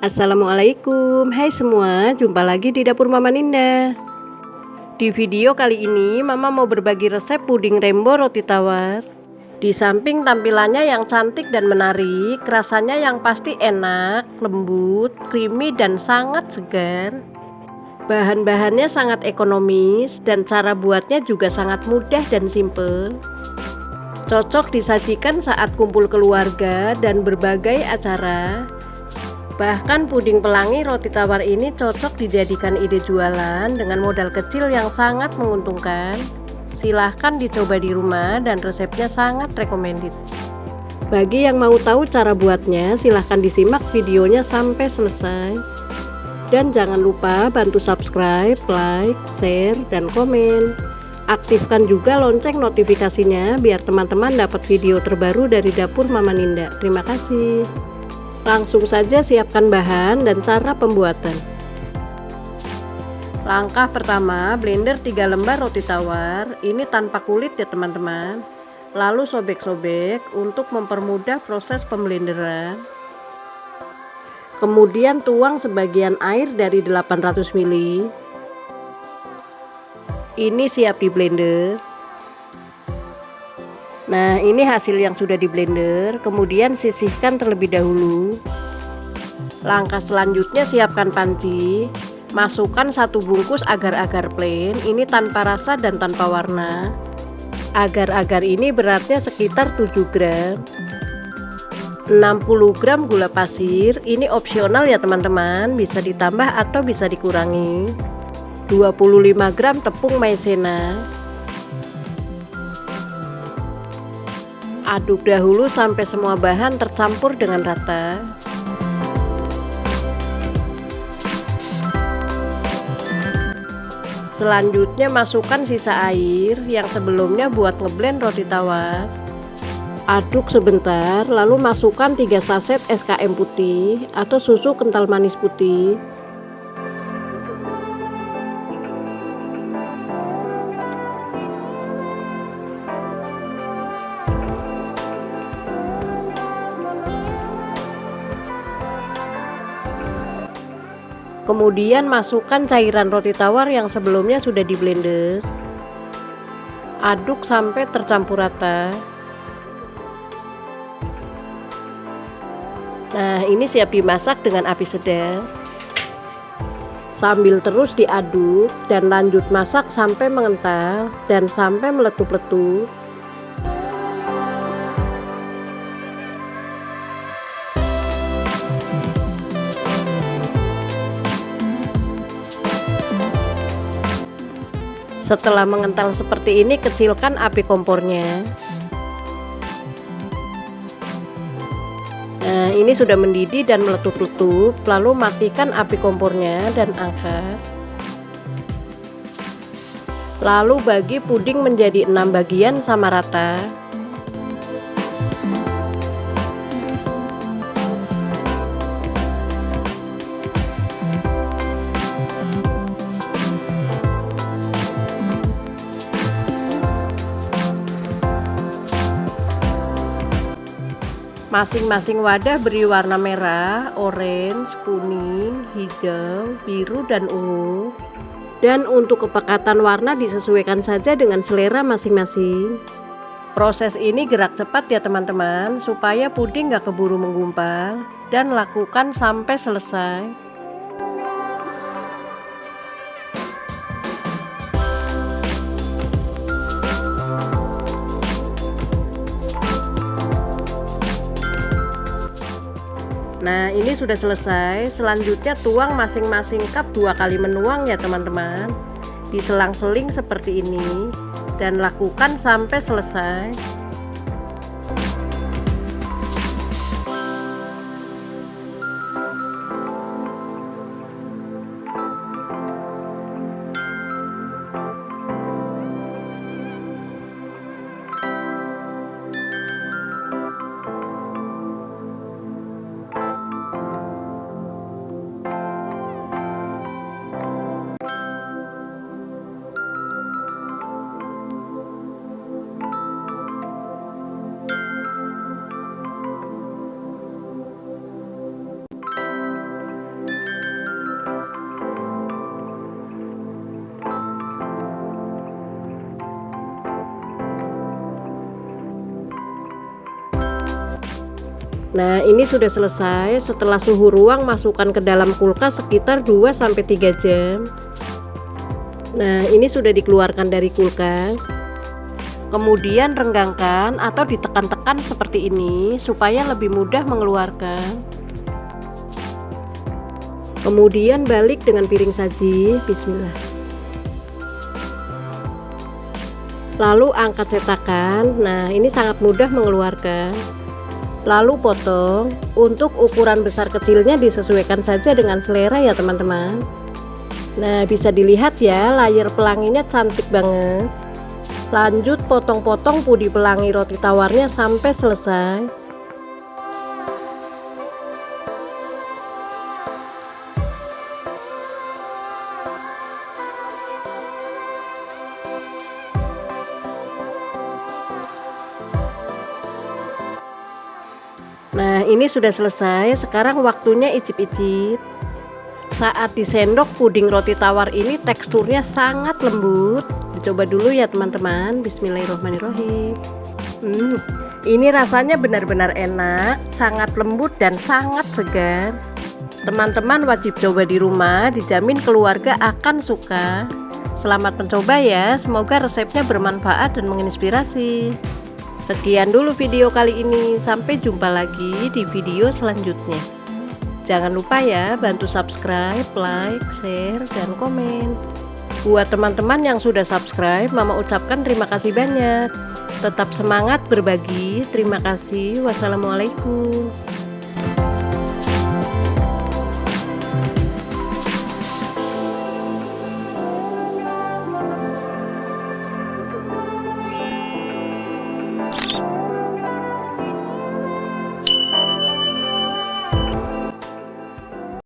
Assalamualaikum, hai semua, jumpa lagi di dapur Mama Ninda. Di video kali ini Mama mau berbagi resep puding rainbow roti tawar. Di samping tampilannya yang cantik dan menarik, rasanya yang pasti enak, lembut, creamy dan sangat segar. Bahan-bahannya sangat ekonomis dan cara buatnya juga sangat mudah dan simple. Cocok disajikan saat kumpul keluarga dan berbagai acara. Bahkan puding pelangi roti tawar ini cocok dijadikan ide jualan dengan modal kecil yang sangat menguntungkan. Silahkan dicoba di rumah dan resepnya sangat recommended. Bagi yang mau tahu cara buatnya, silahkan disimak videonya sampai selesai. Dan jangan lupa bantu subscribe, like, share, dan komen. Aktifkan juga lonceng notifikasinya biar teman-teman dapat video terbaru dari dapur Mama Ninda. Terima kasih. Langsung saja siapkan bahan dan cara pembuatan. Langkah pertama, blender 3 lembar roti tawar, ini tanpa kulit ya teman-teman. Lalu sobek-sobek untuk mempermudah proses pemblenderan. Kemudian tuang sebagian air dari 800 ml. Ini siap di blender. Nah, ini hasil yang sudah di blender, kemudian sisihkan terlebih dahulu. Langkah selanjutnya siapkan panci, masukkan 1 bungkus agar-agar plain, ini tanpa rasa dan tanpa warna. Agar-agar ini beratnya sekitar 7 gram. 60 gram gula pasir, ini opsional ya teman-teman, bisa ditambah atau bisa dikurangi. 25 gram tepung maizena. Aduk dahulu sampai semua bahan tercampur dengan rata. Selanjutnya masukkan sisa air yang sebelumnya buat ngeblend roti tawar. Aduk sebentar, lalu masukkan 3 saset SKM putih atau susu kental manis putih. Kemudian masukkan cairan roti tawar yang sebelumnya sudah di blender. Aduk sampai tercampur rata. Nah, ini siap dimasak dengan api sedang. Sambil terus diaduk dan lanjut masak sampai mengental dan sampai meletup-letup. Setelah mengental seperti ini, kecilkan api kompornya. Nah, ini sudah mendidih dan meletup-letup, lalu matikan api kompornya dan angkat. Lalu bagi puding menjadi 6 bagian sama rata. Masing-masing wadah beri warna merah, orange, kuning, hijau, biru, dan ungu. Dan untuk kepekatan warna disesuaikan saja dengan selera masing-masing. Proses ini gerak cepat ya teman-teman, supaya puding gak keburu menggumpal. Dan lakukan sampai selesai. Nah, ini sudah selesai. Selanjutnya tuang masing-masing cup 2 kali menuang ya teman-teman. Diselang-seling seperti ini dan lakukan sampai selesai. Nah, ini sudah selesai. Setelah suhu ruang, masukkan ke dalam kulkas sekitar 2-3 jam. Nah, ini sudah dikeluarkan dari kulkas. Kemudian renggangkan atau ditekan-tekan seperti ini supaya lebih mudah mengeluarkan. Kemudian balik dengan piring saji. Bismillah. Lalu angkat cetakan. Nah, ini sangat mudah mengeluarkan. Lalu potong. Untuk ukuran besar kecilnya disesuaikan saja dengan selera ya teman-teman. Nah, bisa dilihat ya, layar pelanginya cantik banget. Lanjut potong-potong pudi pelangi roti tawarnya sampai selesai. Nah, ini sudah selesai. Sekarang waktunya icip-icip. Saat disendok, puding roti tawar ini teksturnya sangat lembut. Dicoba dulu ya teman-teman. Bismillahirrahmanirrahim. Ini rasanya benar-benar enak, sangat lembut dan sangat segar. Teman-teman wajib coba di rumah, dijamin keluarga akan suka. Selamat mencoba ya. Semoga resepnya bermanfaat dan menginspirasi. Sekian dulu video kali ini, sampai jumpa lagi di video selanjutnya. Jangan lupa ya, bantu subscribe, like, share, dan komen. Buat teman-teman yang sudah subscribe, Mama ucapkan terima kasih banyak. Tetap semangat berbagi, terima kasih. Wassalamualaikum.